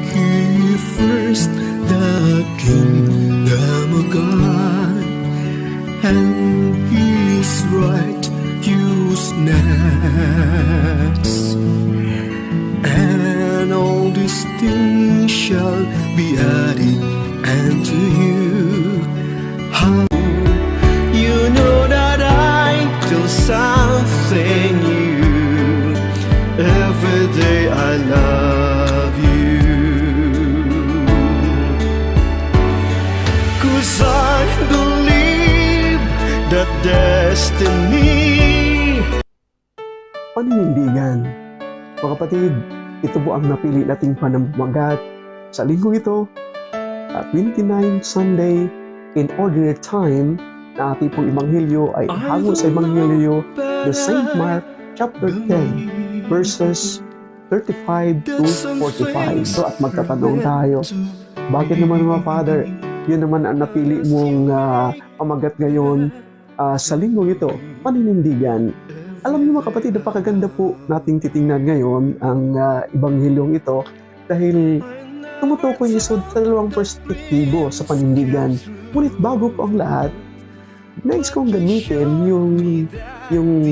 ye first the kingdom of God and His righteousness, and all these things shall be added unto you. How you know that I do something new every day. I love you, 'cause I believe that destiny. Paninindigan. Mga kapatid, ito po ang napili nating panambagat sa linggo ito, at 29 Sunday in Ordinary Time, na ating pong Ebanghelyo ay hango sa Ebanghelyo the Saint Mark chapter 10 verses 35 to 45. So at magtatanong tayo, bakit naman mga Father, yun naman ang napili mong pamagat ngayon sa linggo ito, paninindigan. Alam niyo mga kapatid, napakaganda po nating titingnan ngayon ang Ebanghelyong ito dahil tumutukoy ito sa dalawang perspektibo sa panindigan. Ngunit bago po ang lahat, nais kong gamitin yung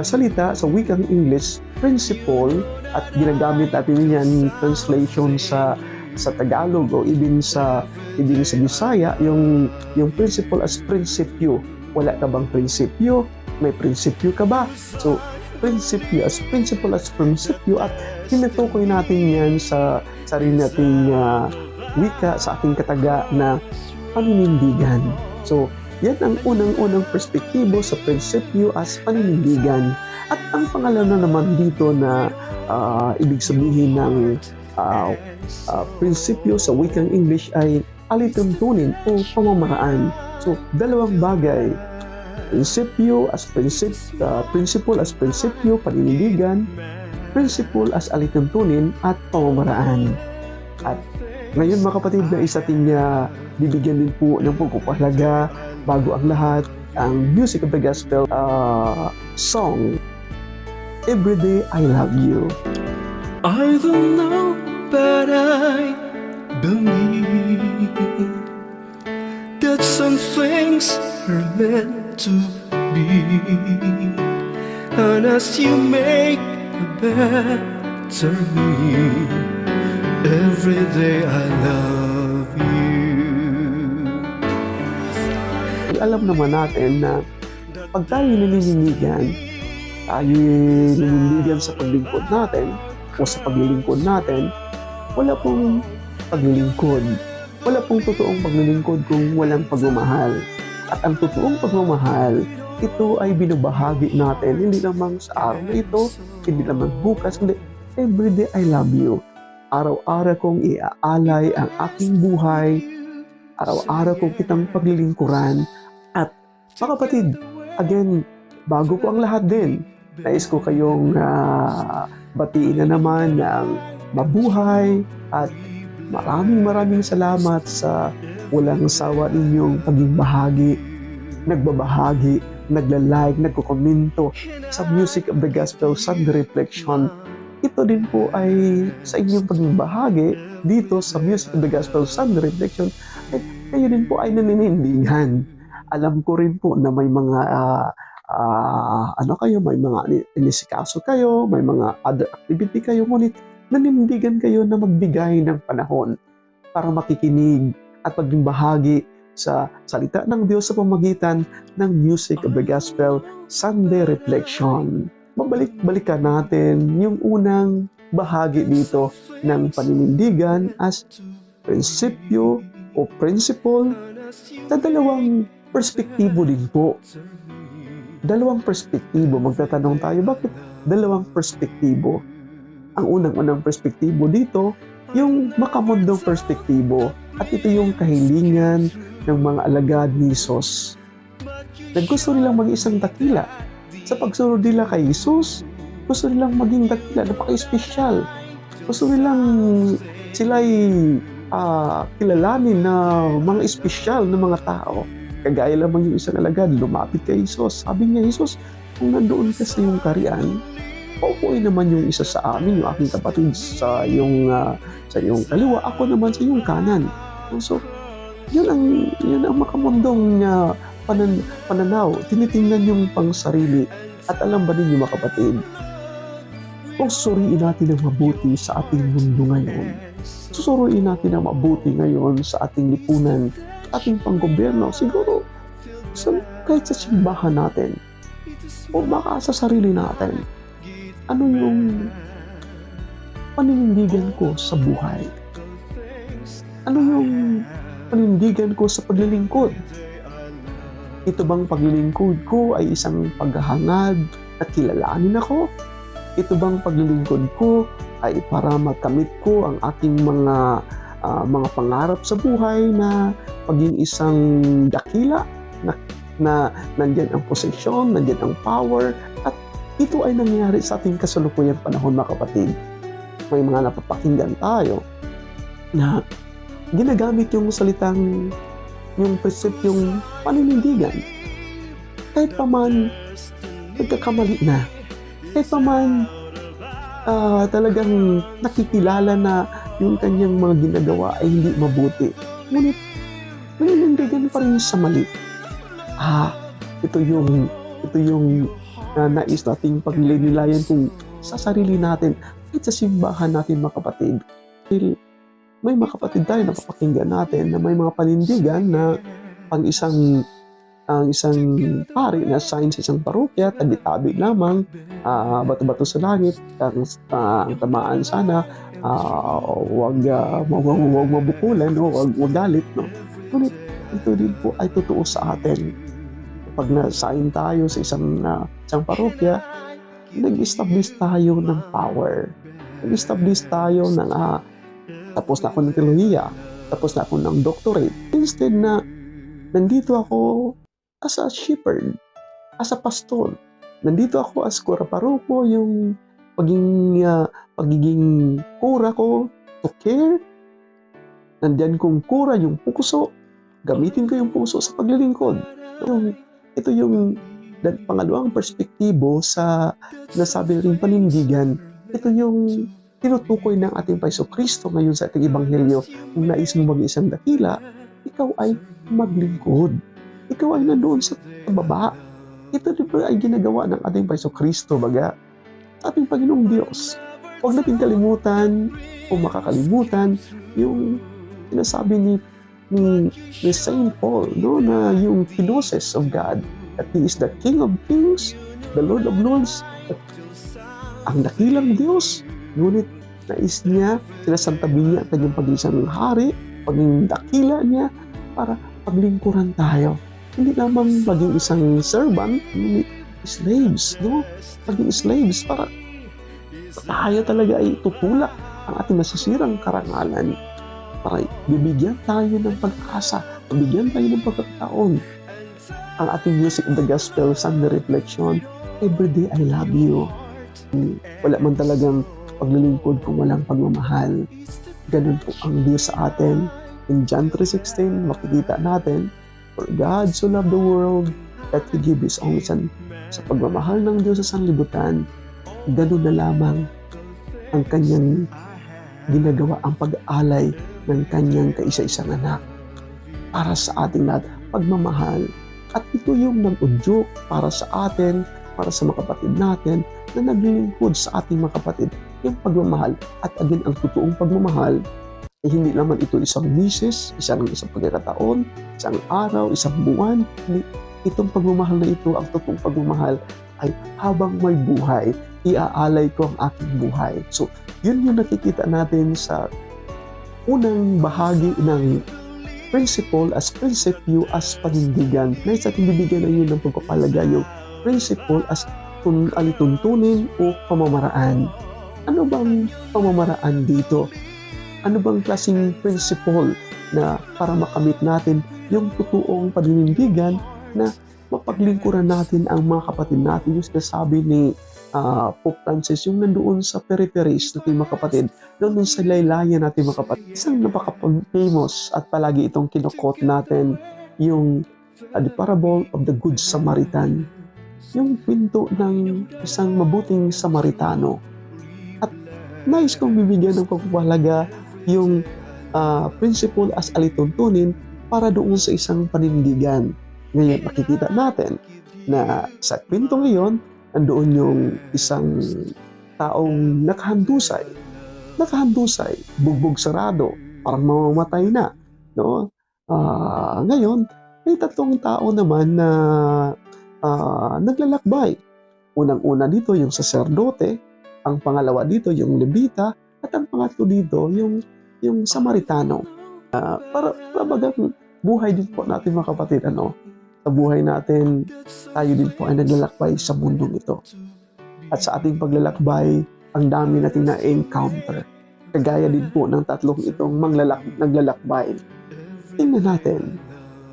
salita sa wikang English, principle, at ginagamit natin yan translation sa Tagalog o even sa Bisaya, yung principle as prinsipyo. Wala ka bang prinsipyo? May prinsipyo ka ba? So, prinsipyo as principle as prinsipyo, at tinutukoy natin yan sa sarili nating wika, sa ating kataga na paninindigan. So, yan ang unang-unang perspektibo sa prinsipyo as paninindigan. At ang pangalawa naman dito na ibig sabihin ng prinsipyo sa wikang English ay alituntunin o pamamaraan. So, dalawang bagay. Prinsipyo as principle as prinsipyo, paninindigan, principle as alituntunin at pamamaraan. At ngayon mga kapatid, na isa ating bibigyan din po ng pagpapahalaga bago ang lahat ang Music of the Gospel song, Every Day I Love You. I don't know, but I believe that some things are meant to be, and as you make a better me, every day I love you. Alam naman natin na pag tayo nanindigan sa paglingkod natin o sa paglilingkod natin, wala pong paglilingkod. Wala pong totoong paglilingkod kung walang pagmamahal. At ang totoong pagmamahal, ito ay binabahagi natin, hindi lamang sa araw na ito, hindi lamang bukas, hindi, every day I love you. Araw-araw kong iaalay ang aking buhay, araw-araw kong kitang paglilingkuran. At mga kapatid, again, bago ko ang lahat din, nais ko kayong batiin na naman ng mabuhay at maraming salamat sa walang sawa ninyong paging bahagi, nagbabahagi, nagla-like, nagkokomento sa Music of the Gospel Sunday Reflection. Ito din po ay sa inyong paging bahagi dito sa Music of the Gospel Sunday Reflection, ay kayo din po ay naninindigan. Alam ko rin po na may mga may mga inisikaso kayo, may mga other activity kayo, ngunit nanindigan kayo na magbigay ng panahon para makikinig at maging bahagi sa salita ng Diyos sa pamamagitan ng Music of the Gospel Sunday Reflection. Balikan natin yung unang bahagi dito ng paninindigan as prinsipyo o principle sa dalawang perspektibo din po. Dalawang perspektibo. Magtatanong tayo, bakit dalawang perspektibo? Ang unang perspektibo dito, yung makamundong perspektibo, at ito yung kahilingan ng mga alagad ni Jesus. Naggusto nilang maging isang dakila. Sa pagsunod nila kay Jesus, gusto nilang maging dakila, napaka-espesyal. Gusto nilang sila'y kilalanin na mga espesyal na mga tao. Kagaya lamang yung isang alagad, lumapit kay Jesus. Sabi niya, Jesus, kung nandoon ka sa iyong kariyan, paupuin naman yung isa sa amin, yung aking kapatid sa iyong kaliwa, ako naman sa iyong kanan. So, yun ang makamundong pananaw. Tinitingnan yung pangsarili. At alam ba ninyo mga kapatid, kung susuriin natin ang mabuti sa ating mundo ngayon, susuriin natin ang mabuti ngayon sa ating lipunan, ating panggobyerno, siguro kahit sa simbahan natin, o baka sa sarili natin, ano yung paninindigan ko sa buhay? Ano yung panindigan ko sa paglilingkod? Ito bang paglilingkod ko ay isang paghahangad at kilalanin ako? Ito bang paglilingkod ko ay para makamit ko ang aking mga pangarap sa buhay na maging isang dakila na nandyan ang posisyon, nandyan ang power, at ito ay nangyari sa ating kasalukuyang panahon mga kapatid. May mga napapakinggan tayo na ginagamit yung salitang, yung preseptong paninindigan. Kahit pa man nagkakamali na, kahit pa man talagang nakikilala na yung kanyang mga ginagawa ay hindi mabuti, ngunit paninindigan pa rin sa mali. Ito yung nais nating paglinilayan kung sa sarili natin at sa simbahan natin mga kapatid. Dahil may mga kapatid tayo na papakinggan natin na may mga panindigan na ang isang pari na sign sa isang parokya, tabi-tabi lamang, bato-bato sa langit, ang tamaan sana, huwag mabukulan, huwag galit. No? Ngunit ito din po ay totoo sa atin. Pag na-sign tayo sa isang parokya, nag-establish tayo ng power. Nag-establish tayo ng tapos na ako ng teolohiya, tapos na ako ng doctorate. Instead na nandito ako as a shepherd, as a pastor. Nandito ako as kura paroko, yung pagiging kura ko to care. Nandyan kong kura yung puso, gamitin ko yung puso sa paglilingkod. Ito yung pangalawang perspektibo sa nasabi rin panindigan. Ito yung tinutukoy ng ating Paiso Kristo ngayon sa ating Ebanghelyo. Kung nais mo maging isang dakila, ikaw ay maglingkod. Ikaw ay nandoon sa baba. Ito din ay ginagawa ng ating Paiso Kristo, baga ating Panginoong Diyos. Huwag natin kalimutan o makakalimutan yung sinasabi ni Saint Paul, no, na yung Kenosis of God, that He is the King of Kings, the Lord of Lords, ang dakilang Diyos. Ngunit nais niya, sinasantabi niya ang kanyang pag-isang hari, paging dakila niya para paglingkuran tayo. Hindi lamang maging isang servant, ngunit slaves, no? Maging slaves para tayo talaga ay tutulak ang ating nasisirang karangalan. Para bibigyan tayo ng pag-asa, bibigyan tayo ng pagkakataon. Ang ating music of the gospel, Sunday reflection, every day I love you. Wala man talagang paglilingkod kung walang pagmamahal. Ganun po ang Diyos sa atin. In John 3:16, makikita natin, for God so loved the world that He gave His only Son. Sa pagmamahal ng Diyos sa sanlibutan, ganun na lamang ang kanyang ginagawa, ang pag-alay ng kanyang kaisa-isang anak para sa ating lahat, pagmamahal. At ito yung nag-udyok para sa atin, para sa mga kapatid natin na naglilingkod sa ating mga kapatid, yung pagmamahal. At again, ang totoong pagmamahal ay hindi naman ito isang misis, isang pagkakataon, isang araw, isang buwan. Itong pagmamahal na ito, ang totoong pagmamahal ay habang may buhay, iaalay ko ang aking buhay. So, yun yung nakikita natin sa unang bahagi ng principle as prinsipyo as panindigan. Nais ating bibigyan na yun ng pagpapalaga yung principle as kung alituntunin o pamamaraan. Ano bang pamamaraan dito? Ano bang klaseng principle na para makamit natin yung totoong paninindigan na mapaglingkuran natin ang mga kapatid natin? Yung sinasabi ni Pope Francis, yung nandoon sa peripheries natin mga kapatid, nandoon sa laylayan natin mga kapatid. Isang napaka-famous at palagi itong kinukot natin, yung the parable of the Good Samaritan. yung kwento ng isang mabuting Samaritano. At nais kong bibigyan ng pagpapahalaga yung principle as alituntunin para doon sa isang panindigan. Ngayon, makikita natin na sa kwento ngayon, nandoon yung isang taong nakahandusay, bugbog sarado, parang mamamatay na. No? Ngayon, may tatlong tao naman na naglalakbay. Unang-una dito yung saserdote, ang pangalawa dito yung Levita, at ang pangatlo dito yung Samaritano. Para bagang buhay din po natin mga kapatid, sa buhay natin, tayo din po ay naglalakbay sa mundong ito. At sa ating paglalakbay, ang dami nating na-encounter. Kagaya din po ng tatlong itong naglalakbay. Tingnan natin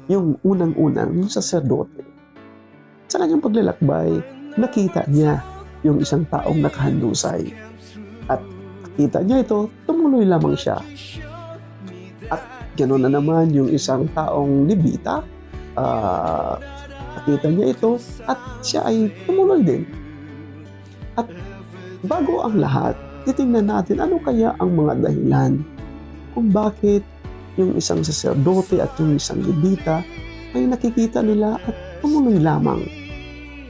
yung unang-unang, yung saserdote. Sa kanyang paglalakbay, nakita niya yung isang taong nakahandusay. At nakita niya ito, tumuloy lamang siya. At gano'n na naman yung isang taong Levita, nakita niya ito at siya ay tumuloy din. At bago ang lahat, titingnan natin ano kaya ang mga dahilan kung bakit yung isang saserdote at yung isang Levita ay nakikita nila at tumuloy lamang.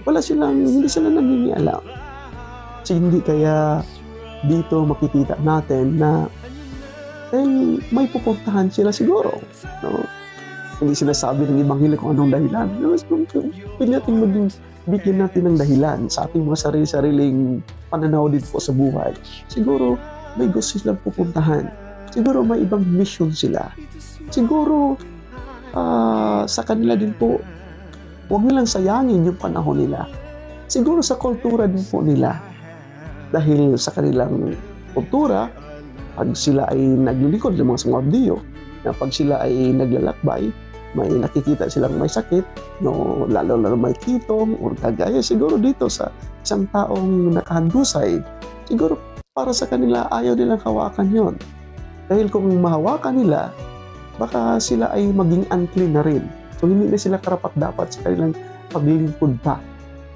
Hindi sila nangingialam. Hindi kaya dito makikita natin na may pupuntahan sila siguro. No? Hindi sinasabi ng Ebanghelyo kung anong dahilan. Bigyan natin ng dahilan sa ating mga sarili-sariling pananaw din po sa buhay. Siguro may gusto silang pupuntahan. Siguro may ibang mission sila. Siguro sa kanila din po, huwag nilang sayangin yung panahon nila. Siguro sa kultura din po nila. Dahil sa kanilang kultura, pag sila ay naglilingkod ng mga sumabdiyo, na pag sila ay naglalakbay, may nakikita silang may sakit, lalo na may kitong o kagaya siguro dito sa isang taong nakahandusay, siguro para sa kanila ayaw nilang hawakan yon. Dahil kung mahawakan nila, baka sila ay maging unclean na rin. So hindi na sila karapat-dapat sa kanilang paglilingkod pa.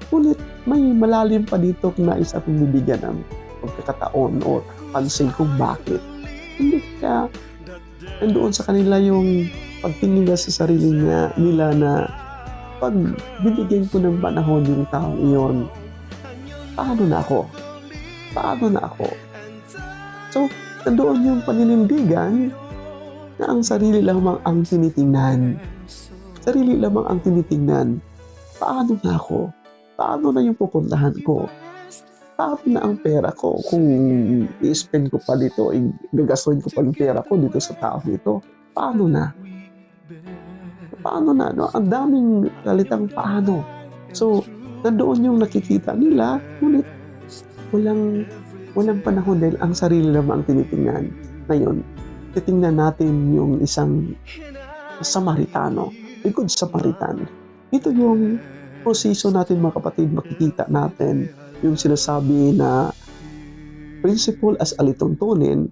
Ngunit may malalim pa dito kung nais ating bibigyan ng pagkakataon o pansin kung bakit. Hindi kaya nandoon sa kanila yung pagtingin sa sarili nila na pag binigyan ko ng panahon yung taong iyon, paano na ako? So, nandoon yung paninindigan na ang sarili lamang ang tinitingnan. Paano na ako? Paano na yung pupuntahan ko? Paano na ang pera ko? Kung i-spend ko pa dito, gagastuin ko pa yung pera ko dito sa tao dito, paano na? No? Ang daming salitang paano. So, nandoon yung nakikita nila, ngunit walang panahon dahil ang sarili lamang ang tinitingnan. Ngayon, titingnan natin yung isang Samaritano, a good Samaritan. Ito yung proseso natin mga kapatid, makikita natin yung sinasabi na principle as alituntunin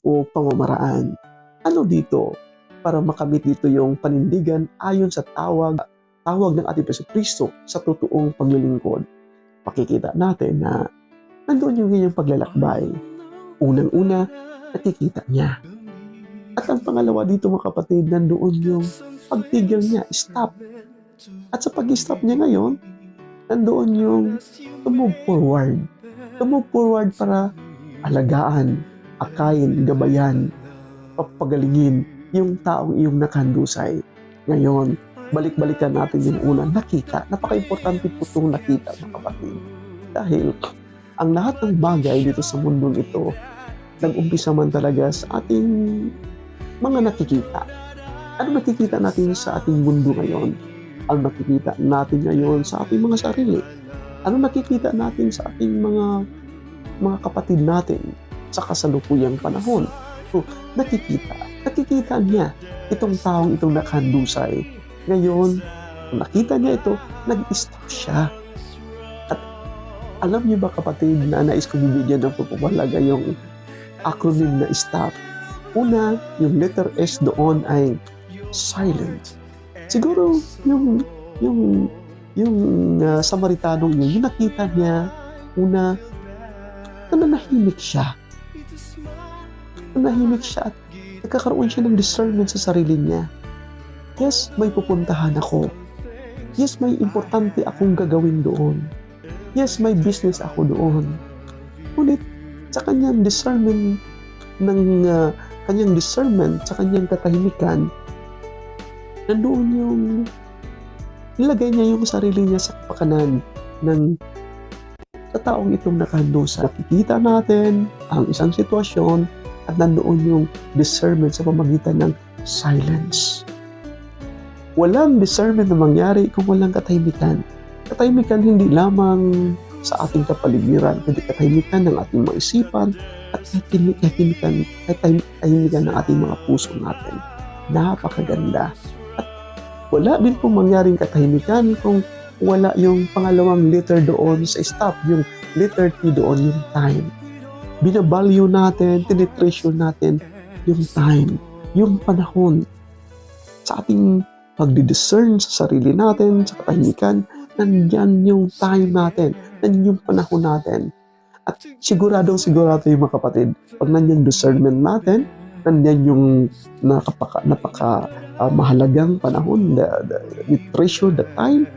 o pamamaraan. Ano dito? Para makamit dito yung panindigan ayon sa tawag ng ating Kristo sa totoong paglilingkod. Makikita natin na nandoon yung kanyang paglalakbay. Unang-una, nakikita niya. At ang pangalawa dito mga kapatid, nandoon yung pagtigil niya, stop. At sa pag-stop niya ngayon, nandoon yung to move forward para alagaan, akayin, gabayan, papagalingin yung taong iyong nakahandusay. Ngayon, balik-balikan natin yung una, nakita. Napaka-importante po itong nakita mga kapatid. Dahil ang lahat ng bagay dito sa mundong ito, nag-umpisa man talaga sa ating mga nakikita. Ano nakikita natin sa ating mundo ngayon? Ano nakikita natin ngayon sa ating mga sarili? Ano nakikita natin sa ating mga kapatid natin sa kasalukuyang panahon? So, nakikita niya itong taong itong nakahandusay. Ngayon, kung nakita niya ito, nag-stop siya. At alam niyo ba kapatid na nais kong bibigyan ng pagpapahalaga yung acronym na STOP. Una, yung letter S doon ay silent. Siguro yung yung Samaritanong yun, yung nakita niya, una, nananahimik siya. Nanahimik siya at nagkakaroon siya ng discernment sa sarili niya. Yes, may pupuntahan ako. Yes, may importante akong gagawin doon. Yes, may business ako doon. Ngunit sa kanyang discernment sa kanyang katahimikan, nandoon yung nilagay niya yung sarili niya sa kapakanan ng sa taong itong nakahandusa. Nakikita natin ang isang sitwasyon at nandoon yung discernment sa pamagitan ng silence. Walang discernment na mangyari kung walang katahimikan. Katahimikan hindi lamang sa ating kapaligiran, kundi katahimikan ng ating mga isipan at katahimikan ng ating mga puso natin. Napakaganda. At wala din pong mangyaring katahimikan kung wala yung pangalawang letter doon sa stop, yung letter T doon, yung time. Binavalue natin, tinitreasure natin yung time, yung panahon. Sa ating pagdidiscern sa sarili natin, sa katahimikan, nandyan yung time natin, nandyan yung panahon natin. At sigurado yung mga kapatid, pag nandyan discernment natin, nandyan yung mahalagang panahon, we treasure the time,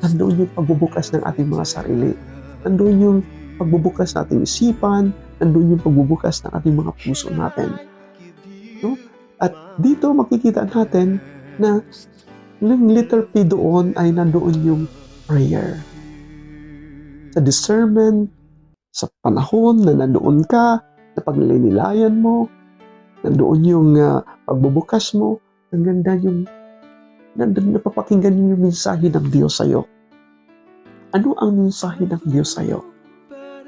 nandoon yung pagbubukas ng ating mga sarili. Nandoon yung pagbubukas ng ating isipan, nandoon yung pagbubukas ng ating mga puso natin. No? At dito makikita natin na yung letter P doon ay nandoon yung prayer. Sa discernment, sa panahon na nandoon ka, na paglinilayan mo, nandoon yung pagbubukas mo, ang ganda yung nandun napapakinggan niyo yung mensahe ng Diyos sa'yo. Ano ang mensahe ng Diyos sa'yo?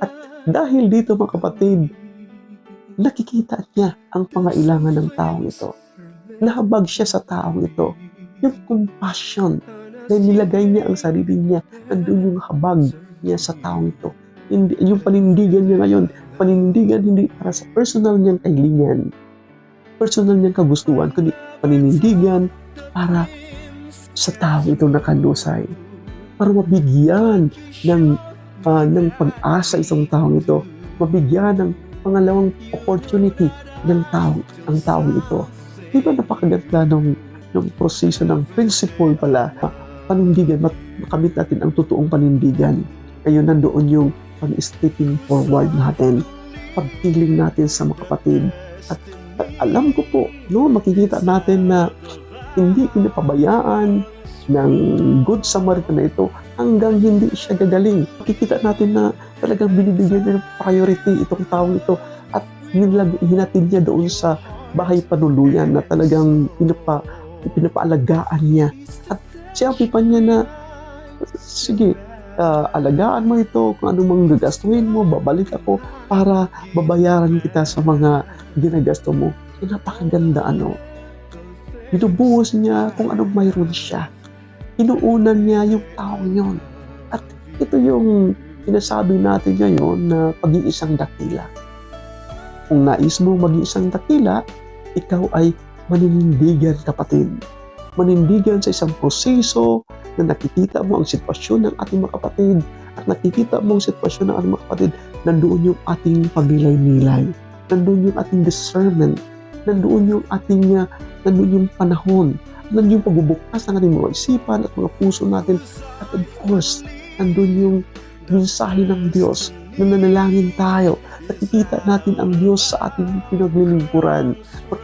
At dahil dito mga kapatid, nakikita niya ang pangailangan ng taong ito. Nahabag siya sa taong ito. Yung compassion na nilagay niya ang sarili niya, nandun yung habag niya sa taong ito. Yung panindigan niya ngayon, panindigan hindi para sa personal niyang kahilingan, personal niyang kagustuhan, kundi panindigan para sa tao itong nakandusay, para mabigyan ng pag-asa isang taong ito, mabigyan ng pangalawang opportunity ng ang taong ito. Di ba napakaganda ng proseso ng principle pala, panindigan, makamit natin ang totoong panindigan. Ngayon nandoon yung pag-stepping forward natin, pagkiling natin sa mga kapatid. At alam ko po, makikita natin na hindi pinapabayaan ng Good Samaritan na ito hanggang hindi siya gagaling. Makikita natin na talagang binibigyan niya ng priority itong taong ito at hinatid niya doon sa bahay panuluyan na talagang pinapaalagaan niya. At sinabi pa niya na, sige, alagaan mo ito, kung anong gagastuhin mo, babalik ako para babayaran kita sa mga ginagasto mo. So, napakaganda binubuhos niya kung anong mayroon siya. Inuunan niya yung taong yun. At ito yung sinasabi natin ngayon na pag-iisang dakila. Kung nais mo mag-iisang dakila, ikaw ay maninindigan, kapatid. Manindigan sa isang proseso na nakikita mo ang sitwasyon ng ating mga kapatid at nakikita mo ang sitwasyon ng ating mga kapatid, nandoon yung ating pagnilay-nilay, nandoon yung ating discernment, nandoon yung panahon, nandoon yung pagbubukas ng ating mga isipan at mga puso natin. At of course, nandoon yung mensahe ng Diyos na nanalangin tayo. Nakikita natin ang Diyos sa ating pinaglilingkuran.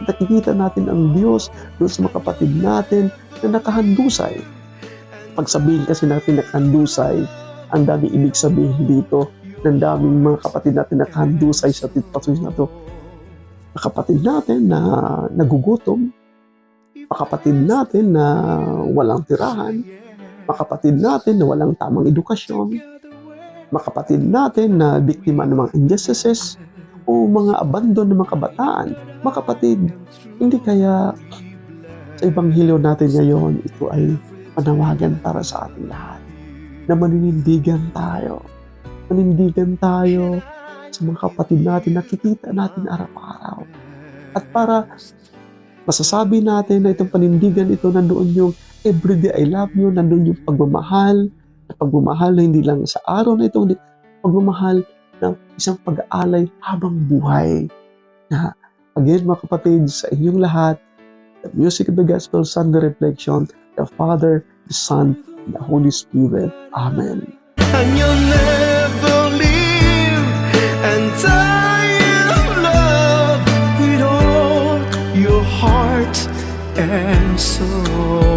Nakikita natin ang Diyos doon sa mga kapatid natin na nakahandusay. Pag sabihin kasi natin nakahandusay, ang dami ibig sabihin dito ng daming mga kapatid natin nakahandusay sa sitwasyon na ito. Kapatid natin na nagugutom, kapatid natin na walang tirahan, kapatid natin na walang tamang edukasyon, kapatid natin na biktima ng mga injustices o mga abandon ng mga kabataan. Mga kapatid, hindi kaya sa Ebanghelyo natin ngayon, ito ay panawagan para sa ating lahat na maninindigan tayo. Manindigan tayo sa mga kapatid natin, nakikita natin araw-araw. At para masasabi natin na itong panindigan ito, nandoon yung everyday I love you, nandoon yung pagmamahal, pagmamahal na hindi lang sa araw na ito, hindi pagmamahal ng isang pag-aalay habang buhay. Na, again mga kapatid, sa inyong lahat, the music of the Gospel Sunday Reflection, the Father, the Son, and the Holy Spirit. Amen. And you'll never leave, and I love with all your heart and soul.